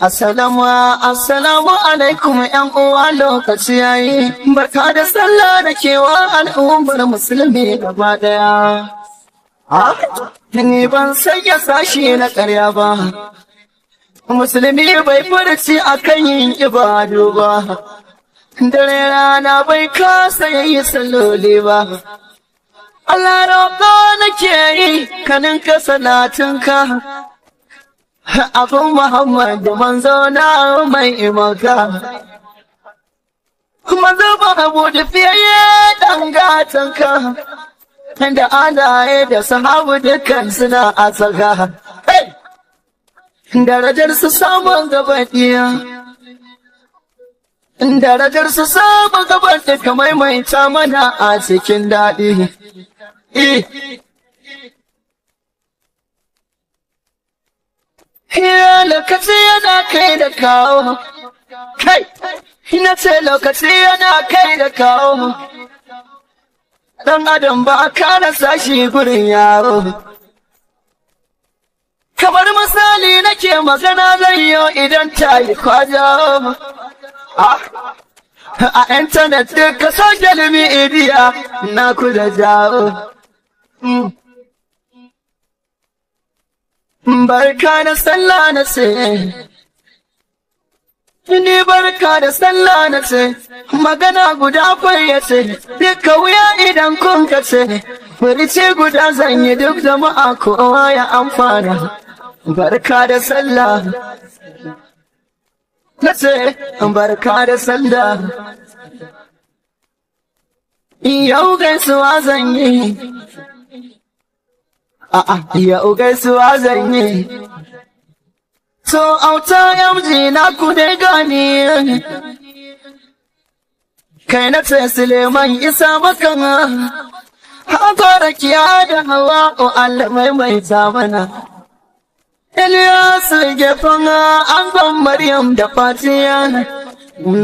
Assalamu alaikum ƴan uwa lokaci yayi barka da sallah da kewa al'ummar musulmi gaba daya. Ni ban sanya sashi na ƙarya ba, musulmi bai furci akan yin ibadu ba, dare rana bai kasa yayi salloli ba. Allah roƙo nake yi kanin ka salatinka Abu Muhammad manzo na mai imaka, manzo ba abu da fiye dan gatanka, da alaye da sahabu dukkan suna a tsaka, darajar su samun gabaɗiya, darajar su samun gabaɗi ka maimaita mana a cikin daɗi. Lokaci yana kai da kawo, ina ce lokaci yana kai da kawo, ɗan adam ba a kana sashi gurin yaro. Kamar misali nake magana zan yi idan ta yi kwajo. A intanet duka social media na kuda jawo. Barka da sallah na ce, ni barka da sallah na ce, magana guda fayyace, duka wuya idan kun kace, furici guda zan yi duk jama'a kowa ya amfana. Barka da sallah na ce, barka da sallah, yau gaisuwa zan yi. Yau gaisuwa zan yi, so auta yamji na ku dai gani, kai na ce Suleiman isa makan hakora kiya da hawa o Allah mai zamana. Ilyasu gefen angon Maryam da Fatiya,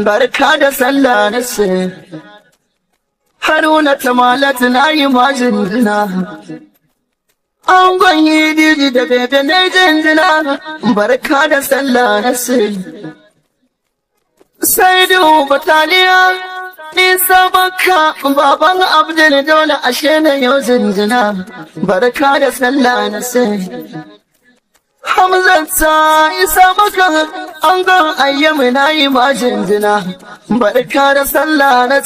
barka da sallah na ce, Haruna Tamalat na yi majinjina. Angon Hidiji da bebe na jinjina, barka da sallah na sai duhu bataliya, Isa Makka baban Abdul dole ashe na yau jinjina, barka da sallah na Hamzata Isa Makka angon Ayyamu na yi ma jinjina, barka da sallah na